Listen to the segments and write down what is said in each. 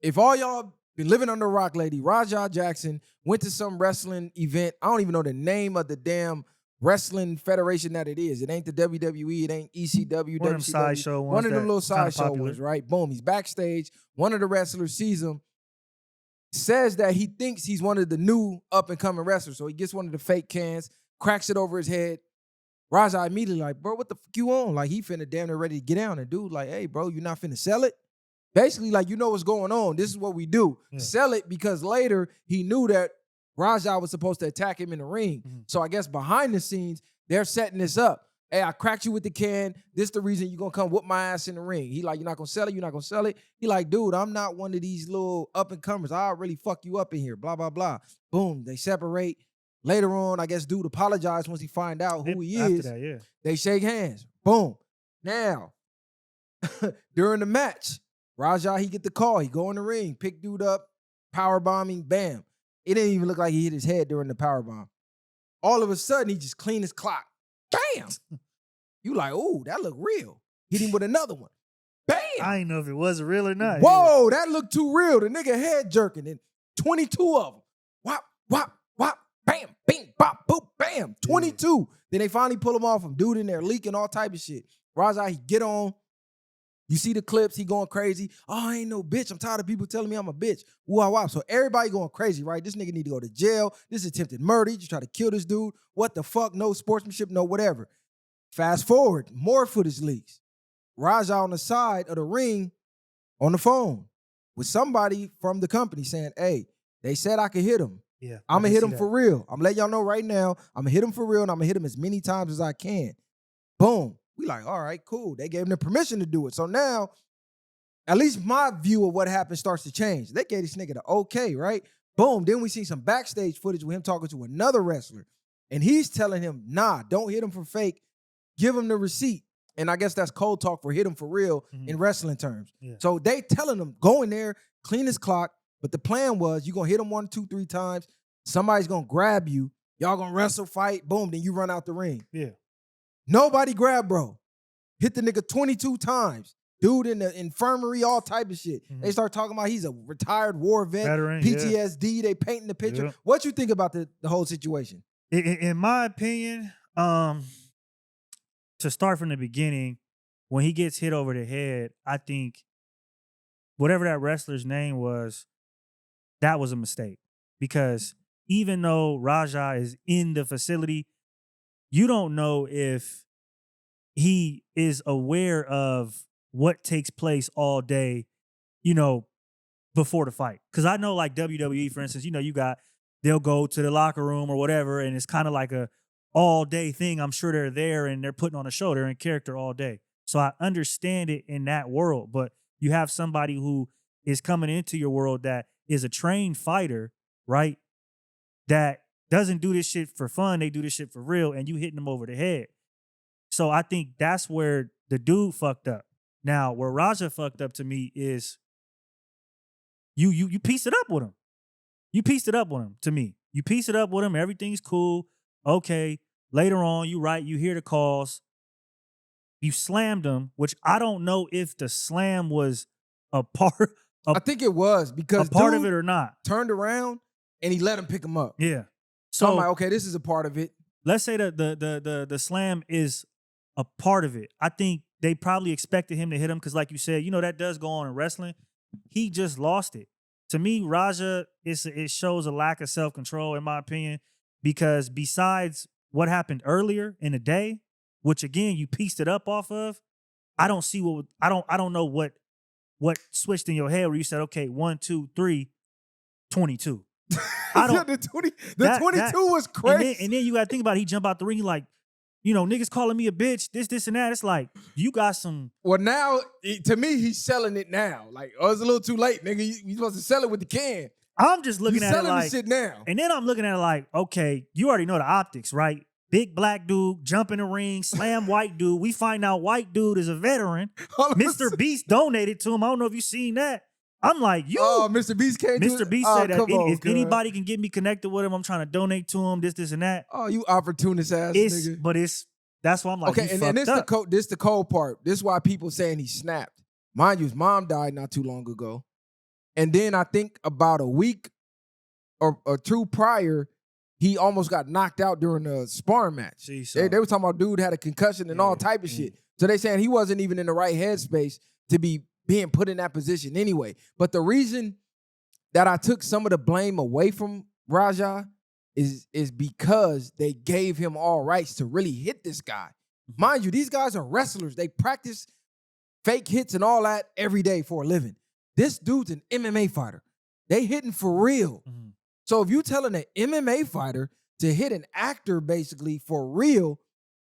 if all y'all been living under a rock, lady, Rampage Jackson went to some wrestling event. I don't even know the name of the damn wrestling federation that it is. It ain't the WWE. It ain't ECW. One of them sideshow ones. One of them little sideshow ones, right? Boom. He's backstage. One of the wrestlers sees him, says that he thinks he's one of the new up-and-coming wrestlers. So he gets one of the fake cans, cracks it over his head. Raja immediately like, bro, what the fuck you on? Like, he finna damn near ready to get down. And dude like, hey, bro, you not finna sell it? Basically, like, you know what's going on. This is what we do. Yeah. Sell it, because later he knew that Raja was supposed to attack him in the ring. Mm-hmm. So I guess behind the scenes, they're setting this up. Hey, I cracked you with the can. This the reason you're going to come whoop my ass in the ring. He like, you're not going to sell it? You're not going to sell it? He like, dude, I'm not one of these little up-and-comers. I'll really fuck you up in here, blah, blah, blah. Boom, they separate. Later on, I guess dude apologized once he find out who he is. That, yeah. They shake hands. Boom. Now, during the match, Raja, he get the call. He go in the ring, pick dude up, power bombing, bam. It didn't even look like he hit his head during the power bomb. All of a sudden, he just cleaned his clock. Bam. You like, ooh, that look real. Hit him with another one. Bam. I didn't know if it was real or not. Whoa, that looked too real. The nigga head jerking, and 22 of them. Whop, whop, whop, bam, bing, bop, boop, bam. 22. Yeah. Then they finally pull him off him. Dude in there leaking all type of shit. Raja, he get on. You see the clips, he going crazy. Oh, I ain't no bitch. I'm tired of people telling me I'm a bitch. Woo-wah-wah. So everybody going crazy, right? This nigga need to go to jail. This is attempted murder. He just try to kill this dude. What the fuck? No sportsmanship, no whatever. Fast forward, more footage leaks. Raja on the side of the ring on the phone with somebody from the company saying, hey, they said I could hit him. Yeah, I'm going to hit him for real. I'm letting y'all know right now, I'm going to hit him for real, and I'm going to hit him as many times as I can. Boom. We like, all right, cool. They gave him the permission to do it. So now, at least my view of what happened starts to change. They gave this nigga the okay, right? Boom. Then we see some backstage footage with him talking to another wrestler. And he's telling him, nah, don't hit him for fake. Give him the receipt. And I guess that's code talk for hit him for real in wrestling terms. Yeah. So they telling him, go in there, clean his clock. But the plan was, you're going to hit him 1, 2, 3 times. Somebody's going to grab you. Y'all going to wrestle, fight. Boom. Then you run out the ring. Yeah. Nobody grabbed bro. Hit the nigga 22 times. Dude in the infirmary, all type of shit. They start talking about he's a retired war vet, veteran, PTSD. They painting the picture. What you think about the whole situation? In my opinion, to start from the beginning, when he gets hit over the head, I think whatever that wrestler's name was, that was a mistake. Because even though Raja is in the facility, you don't know if he is aware of what takes place all day, you know, before the fight. Because I know, like WWE, for instance, you know, they'll go to the locker room or whatever, and it's kind of like a all-day thing. I'm sure they're there and they're putting on a show. They're in character all day. So I understand it in that world. But you have somebody who is coming into your world that is a trained fighter, right, that doesn't do this shit for fun. They do this shit for real, and you hitting them over the head. So I think that's where the dude fucked up. Now, where Raja fucked up to me is you pieced it up with him. You pieced it up with him to me. You pieced it up with him. Everything's cool. Okay. Later on, you hear the calls. You slammed him, which I don't know if the slam was a part. I think it was, because a part of it or not. Turned around and he let him pick him up. Yeah. So I'm like, okay, this is a part of it. Let's say that the slam is a part of it. I think they probably expected him to hit him because, like you said, you know, that does go on in wrestling. He just lost it. To me, Raja, it shows a lack of self-control, in my opinion, because besides what happened earlier in the day, which again you pieced it up off of, I don't see I don't know what switched in your head where you said, okay, 1, 2, 3, 22. I don't. The 22 was crazy. And then you got to think about it. He jump out the ring, like, you know, niggas calling me a bitch, this, and that. It's like, you got some. Well, now, to me, he's selling it now. Like, oh, it's a little too late, nigga. You supposed to sell it with the can. I'm just looking at it like. He's selling the shit now. And then I'm looking at it like, okay, you already know the optics, right? Big black dude, jump in the ring, slam white dude. We find out white dude is a veteran. Mr. Beast donated to him. I don't know if you've seen that. I'm like, you. Oh, Mr. Beast can't do it? Mr. Beast said that if anybody can get me connected with him, I'm trying to donate to him, this, and that. Oh, you opportunist ass nigga. But that's why I'm like, okay, and this the cold part. This is why people saying he snapped. Mind you, his mom died not too long ago. And then I think about a week or two prior, he almost got knocked out during a sparring match. They were talking about dude had a concussion and all type of shit. So they saying he wasn't even in the right headspace to be being put in that position anyway. But the reason that I took some of the blame away from Raja is because they gave him all rights to really hit this guy. Mind you, these guys are wrestlers. They practice fake hits and all that every day for a living. This dude's an MMA fighter. They hitting for real. So if you telling an MMA fighter to hit an actor basically for real,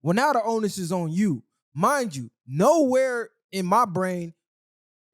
well, now the onus is on you. Mind you, nowhere in my brain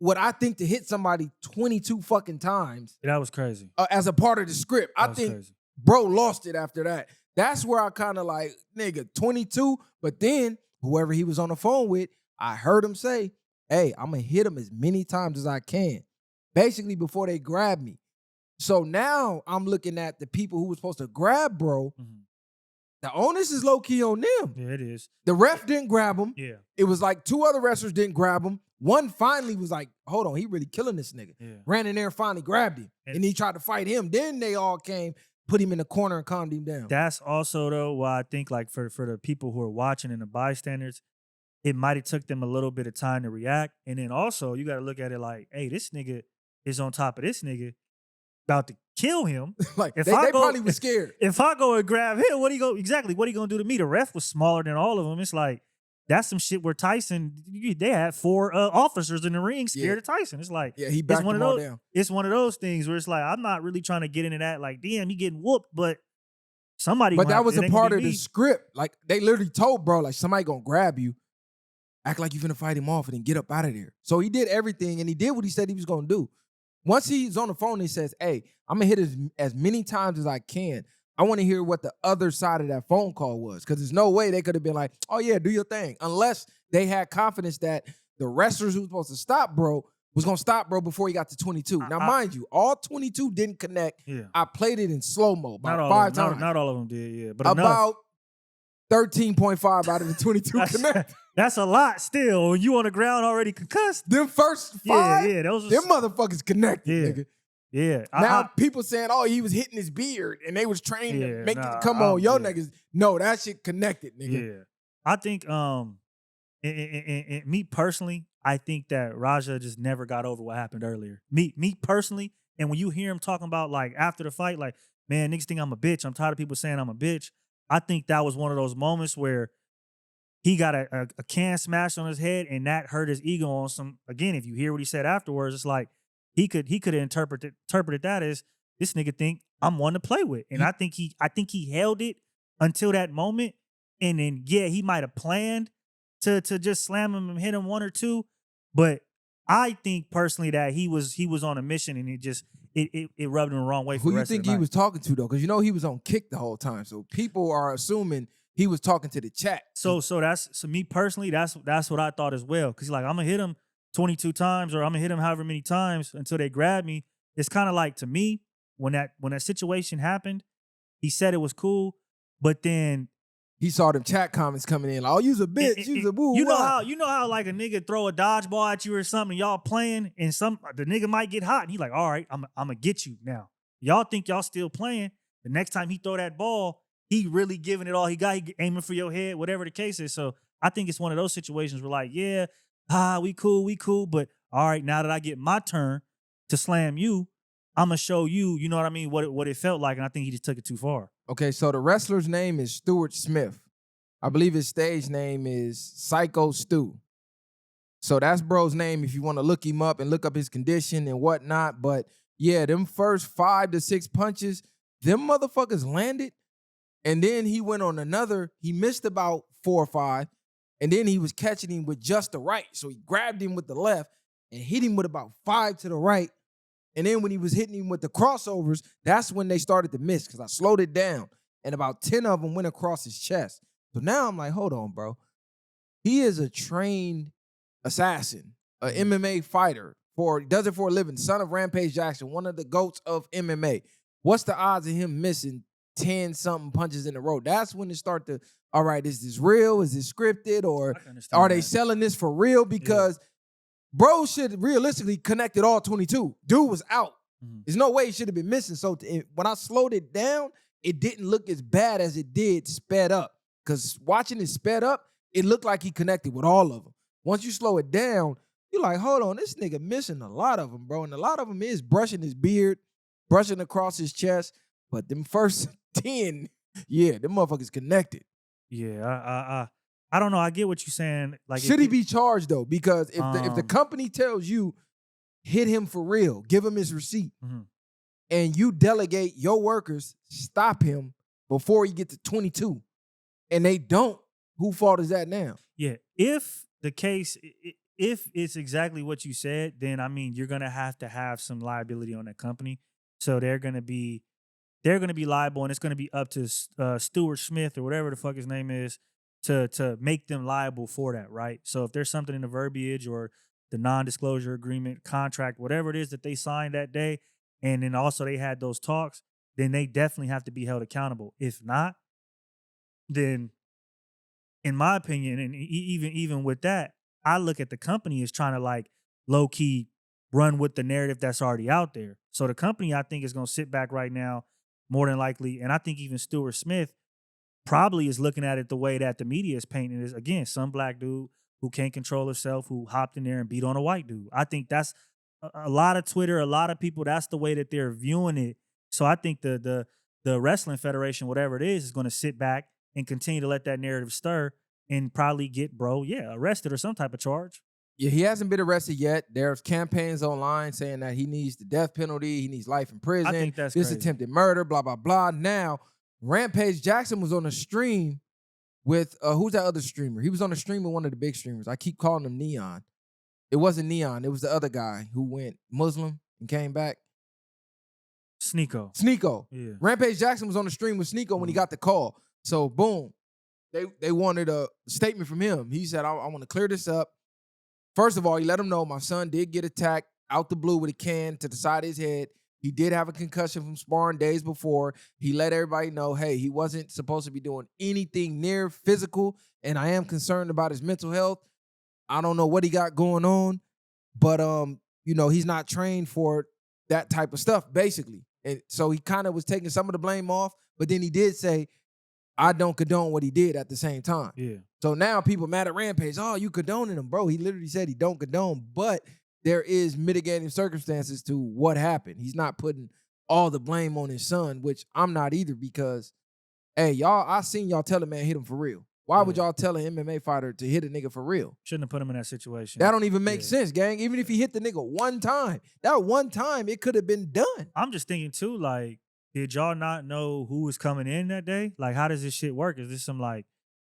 would I think to hit somebody 22 fucking times. That was crazy. As a part of the script. I think crazy. Bro lost it after that. That's where I kind of like, nigga, 22. But then whoever he was on the phone with, I heard him say, hey, I'm going to hit him as many times as I can. Basically before they grab me. So now I'm looking at the people who were supposed to grab bro. The onus is low-key on them. Yeah, it is. The ref didn't grab him. Yeah. It was like two other wrestlers didn't grab him. One finally was like, hold on, he really killing this nigga. Yeah. Ran in there and finally grabbed him. And he tried to fight him. Then they all came, put him in the corner and calmed him down. That's also, though, why I think like for the people who are watching and the bystanders, it might have took them a little bit of time to react. And then also, you got to look at it like, hey, this nigga is on top of this nigga, about to kill him. Like if they probably was scared. If I go and grab him, what he gonna do to me? The ref was smaller than all of them. It's like that's some shit where Tyson, they had 4 officers in the ring scared of Tyson. It's like he backed them all down. It's one of those things where it's like I'm not really trying to get into that. Like, damn, he getting whooped, but somebody. But that was a part of the script. Like they literally told bro, like somebody gonna grab you, act like you finna fight him off, and then get up out of there. So he did everything, and he did what he said he was gonna do. Once he's on the phone, he says, hey, I'm going to hit as many times as I can. I want to hear what the other side of that phone call was because there's no way they could have been like, oh, yeah, do your thing. Unless they had confidence that the wrestlers who was supposed to stop bro was going to stop bro before he got to 22. Now, mind you, all 22 didn't connect. Yeah. I played it in slow-mo about 5 times. Not all of them did, yeah. But about 13.5 out of the 22 connect. That's a lot still. When you on the ground already concussed. Them first 5, those them motherfuckers connected, nigga. Yeah. Now people saying, oh, he was hitting his beard and they was trained to make it come on. Yo, niggas, no, that shit connected, nigga. Yeah. I think, me personally, I think that Raja just never got over what happened earlier. Me personally, and when you hear him talking about like after the fight, like, man, niggas think I'm a bitch. I'm tired of people saying I'm a bitch. I think that was one of those moments where he got a can smashed on his head, and that hurt his ego on some. Again, if you hear what he said afterwards, it's like he could have interpreted that as this nigga think I'm one to play with, and I think he held it until that moment, and then he might have planned to just slam him and hit him 1 or 2, but I think personally that he was on a mission, and it rubbed him the wrong way. Who you think he was talking to though? Because you know he was on Kick the whole time, so people are assuming he was talking to the chat. So me personally, that's what I thought as well. Cause he's like, I'm gonna hit him 22 times, or I'm gonna hit him however many times until they grab me. It's kind of like, to me, when that situation happened, he said it was cool, but then he saw them chat comments coming in. Like, oh, you's a bitch, you's a boo. You know how like a nigga throw a dodgeball at you or something, y'all playing, and the nigga might get hot, and he like, all right, I'm gonna get you now. Y'all think y'all still playing. The next time he throw that ball, he really giving it all he got. He aiming for your head, whatever the case is. So I think it's one of those situations where like, we cool. But all right, now that I get my turn to slam you, I'm going to show you, you know what I mean, what it felt like. And I think he just took it too far. Okay, so the wrestler's name is Stuart Smith. I believe his stage name is Syko Stu. So that's bro's name if you want to look him up and look up his condition and whatnot. But yeah, them first 5 to 6 punches, them motherfuckers landed. And then he went on another, he missed about 4 or 5, and then he was catching him with just the right. So he grabbed him with the left and hit him with about 5 to the right. And then when he was hitting him with the crossovers, that's when they started to miss because I slowed it down. And about 10 of them went across his chest. So now I'm like, hold on, bro. He is a trained assassin, an MMA fighter, does it for a living, son of Rampage Jackson, one of the GOATs of MMA. What's the odds of him missing 10-something punches in a row? That's when it start to, all right, is this real? Is this scripted? Or are they selling this for real? Because bro should realistically connected all 22. Dude was out. Mhm. There's no way he should have been missing. So when I slowed it down, it didn't look as bad as it did sped up. Because watching it sped up, it looked like he connected with all of them. Once you slow it down, you're like, hold on, this nigga missing a lot of them, bro. And a lot of them is brushing his beard, brushing across his chest. But them first 10, yeah, them motherfuckers connected. Yeah, I don't know. I get what you're saying. Like, should he be charged though? Because if the company tells you, hit him for real, give him his receipt, and you delegate your workers, stop him before you get to 22, and they don't, whose fault is that now? Yeah, if the case, if it's exactly what you said, then I mean you're gonna have to have some liability on that company. So they're gonna be liable, and it's gonna be up to Stuart Smith or whatever the fuck his name is to make them liable for that, right? So if there's something in the verbiage or the non-disclosure agreement, contract, whatever it is that they signed that day, and then also they had those talks, then they definitely have to be held accountable. If not, then in my opinion, and even with that, I look at the company as trying to like low key run with the narrative that's already out there. So the company, I think, is going to sit back right now, more than likely, and I think even Stuart Smith probably is looking at it the way that the media is painting it as, again, some black dude who can't control himself, who hopped in there and beat on a white dude. I think that's a lot of Twitter, a lot of people, that's the way that they're viewing it. So I think the Wrestling Federation, whatever it is going to sit back and continue to let that narrative stir and probably get arrested or some type of charge. Yeah, he hasn't been arrested yet. There's campaigns online saying that he needs the death penalty, he needs life in prison. I think that's this crazy. Attempted murder, blah, blah, blah. Now, Rampage Jackson was on a stream with, who's that other streamer? He was on a stream with one of the big streamers. I keep calling him Neon. It wasn't Neon. It was the other guy who went Muslim and came back. Sneeko. Yeah. Rampage Jackson was on the stream with Sneeko when he got the call. So, boom. They wanted a statement from him. He said, I want to clear this up. First of all, he let him know my son did get attacked out the blue with a can to the side of his head. He did have a concussion from sparring days before. He let everybody know, hey, he wasn't supposed to be doing anything near physical, and I am concerned about his mental health. I don't know what he got going on, but he's not trained for that type of stuff, basically. And so he kind of was taking some of the blame off, but then he did say, I don't condone what he did at the same time. Yeah. So now people mad at Rampage. Oh, you condoning him, bro. He literally said he don't condone, but there is mitigating circumstances to what happened. He's not putting all the blame on his son, which I'm not either, because, hey, y'all, I seen y'all tell a man hit him for real. Why would y'all tell an MMA fighter to hit a nigga for real? Shouldn't have put him in that situation. That don't even make sense, gang. Even if he hit the nigga one time, that one time, it could have been done. I'm just thinking, too, like, did y'all not know who was coming in that day? Like, how does this shit work? Is this some, like,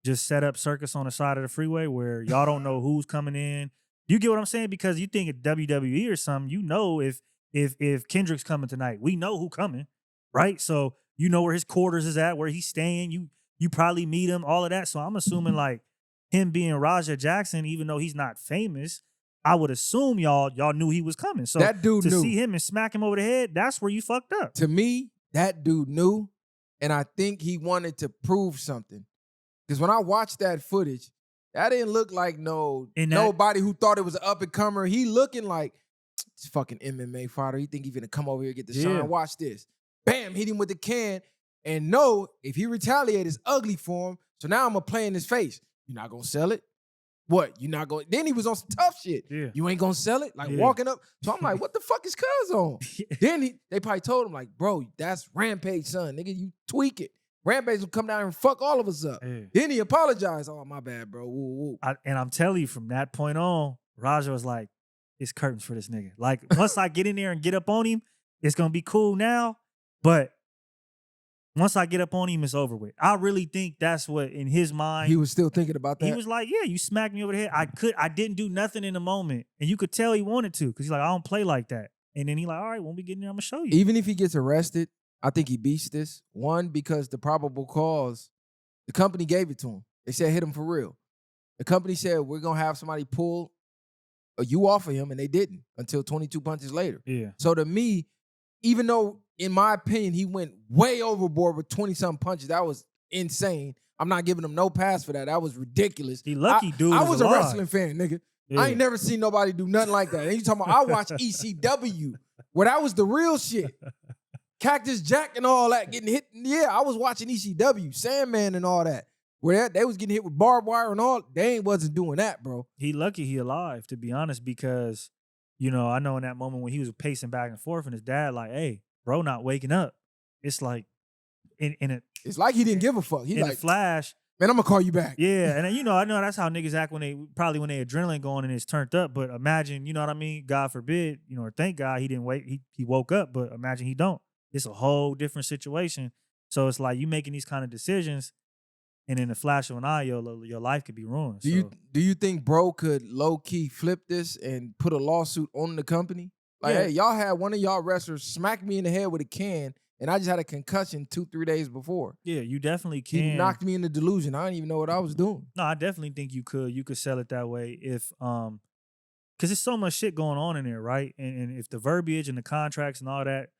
just set up circus on the side of the freeway where y'all don't know who's coming in? You get what I'm saying? Because you think of WWE or something, you know if Kendrick's coming tonight, we know who coming, right? So you know where his quarters is at, where he's staying. You probably meet him, all of that. So I'm assuming, like, him being Raja Jackson, even though he's not famous, I would assume y'all knew he was coming. So that dude knew. See him and smack him over the head, that's where you fucked up. To me, that dude knew, and I think he wanted to prove something. Because when I watched that footage, that didn't look like nobody who thought it was an up-and-comer. He looking like, this fucking MMA fighter. He think he finna come over here and get the shine. Watch this. Bam, hit him with the can. And if he retaliate, it's ugly for him. So now I'm going to play in his face. You're not going to sell it? What? You're not going? Then he was on some tough shit. Yeah. You ain't going to sell it? Like walking up. So I'm like, what the fuck is cuz on? Then they probably told him, like, bro, that's Rampage, son. Nigga, you tweak it. Rampage will come down here and fuck all of us up. Yeah. Then he apologized. Oh, my bad, bro. Woo, woo. And I'm telling you, from that point on, Raja was like, it's curtains for this nigga. Like, once I get in there and get up on him, it's going to be cool now. But once I get up on him, it's over with. I really think that's what, in his mind, he was still thinking about that. He was like, yeah, you smacked me over the head. I didn't do nothing in the moment. And you could tell he wanted to, because he's like, I don't play like that. And then he like, all right, when we get in there, I'm going to show you. Even if he gets arrested, I think he beats this. One, because the probable cause, the company gave it to him. They said hit him for real. The company said we're going to have somebody pull you off of him, and they didn't until 22 punches later. Yeah. So to me, even though, in my opinion, he went way overboard with 20-something punches, that was insane. I'm not giving him no pass for that. That was ridiculous. He lucky dude. I was a wrestling fan, nigga. Yeah. I ain't never seen nobody do nothing like that. And you talking about I watch ECW, where that was the real shit. Cactus Jack and all that getting hit. Yeah, I was watching ECW, Sandman and all that. Where they was getting hit with barbed wire and all. They wasn't doing that, bro. He lucky he alive, to be honest, because, you know, I know in that moment when he was pacing back and forth and his dad like, hey, bro, not waking up. It's like, it's like he didn't give a fuck. He in like, a flash. Man, I'm gonna call you back. Yeah, and you know, I know that's how niggas act when they adrenaline going and it's turned up. But imagine, you know what I mean? God forbid, you know, or thank God he didn't wait. He woke up, but imagine he don't. It's a whole different situation. So it's like you making these kind of decisions, and in the flash of an eye, your life could be ruined. Do you think bro could low key flip this and put a lawsuit on the company? Like, hey, y'all had one of y'all wrestlers smack me in the head with a can. And I just had a concussion 2-3 days before. Yeah, you definitely can. He knocked me into delusion. I didn't even know what I was doing. No, I definitely think you could sell it that way if because there's so much shit going on in there, right? And if the verbiage and the contracts and all that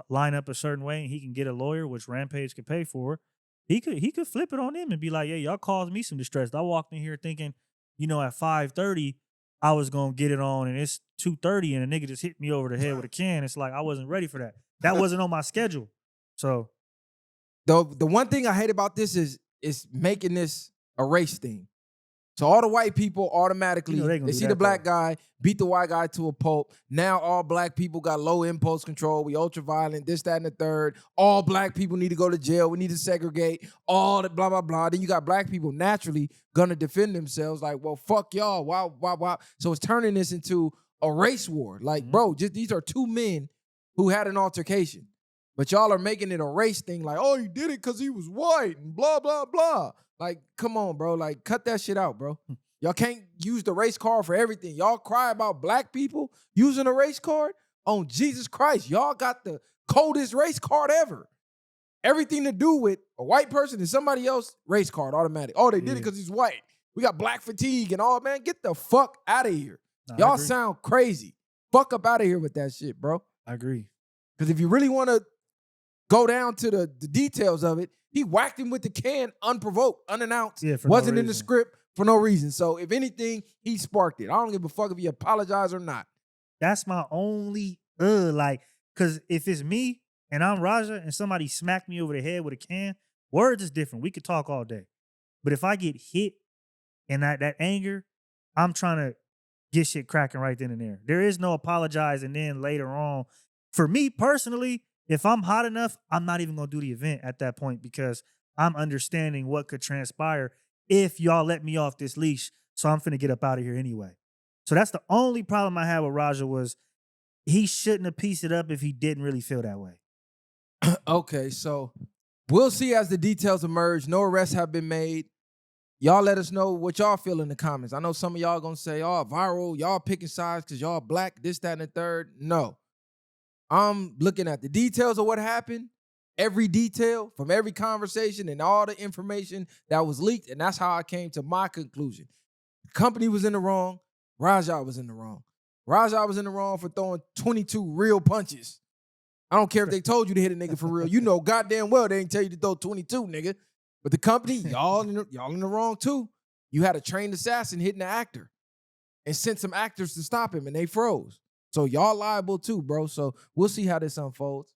line up a certain way, and he can get a lawyer, which Rampage could pay for, he could flip it on him and be like, yeah, y'all caused me some distress. I walked in here thinking, you know, at 5:30 I was gonna get it on, and it's 2:30, and a nigga just hit me over the head with a can. It's like I wasn't ready for that. That wasn't on my schedule. So the one thing I hate about this is making this a race thing. So all the white people automatically, they see the black guy, beat the white guy to a pulp. Now all black people got low impulse control. We ultra violent, this, that, and the third. All black people need to go to jail. We need to segregate. All the blah, blah, blah. Then you got black people naturally gonna defend themselves like, well, fuck y'all. Why? So it's turning this into a race war. Like, bro, just these are two men who had an altercation. But y'all are making it a race thing like, oh, he did it because he was white and blah, blah, blah. Like, come on, bro. Like, cut that shit out, bro. Y'all can't use the race card for everything. Y'all cry about black people using a race card? On Jesus Christ, y'all got the coldest race card ever. Everything to do with a white person and somebody else, race card, automatic. Oh, they did it because he's white. We got black fatigue and all, man. Get the fuck out of here. Y'all sound crazy. Fuck up out of here with that shit, bro. I agree. Because if you really want to go down to the details of it, he whacked him with the can unprovoked, unannounced. Yeah, wasn't in the script for no reason. So if anything, he sparked it. I don't give a fuck if he apologized or not. That's my only like, because if it's me and I'm Raja and somebody smacked me over the head with a can, words is different. We could talk all day. But if I get hit and that anger, I'm trying to get shit cracking right then and there. There is no apologize and then later on. For me personally, if I'm hot enough, I'm not even going to do the event at that point because I'm understanding what could transpire if y'all let me off this leash. So I'm finna get up out of here anyway. So that's the only problem I had with Raja was he shouldn't have pieced it up if he didn't really feel that way. Okay, so we'll see as the details emerge. No arrests have been made. Y'all let us know what y'all feel in the comments. I know some of y'all going to say, oh, viral, y'all picking sides because y'all black, this, that, and the third. No. I'm looking at the details of what happened, every detail from every conversation and all the information that was leaked, and that's how I came to my conclusion. The company was in the wrong. Raja was in the wrong. Raja was in the wrong for throwing 22 real punches. I don't care if they told you to hit a nigga for real. You know goddamn well they ain't tell you to throw 22, nigga. But the company, y'all in the wrong too. You had a trained assassin hitting the actor and sent some actors to stop him, and they froze. So y'all liable too, bro. So we'll see how this unfolds.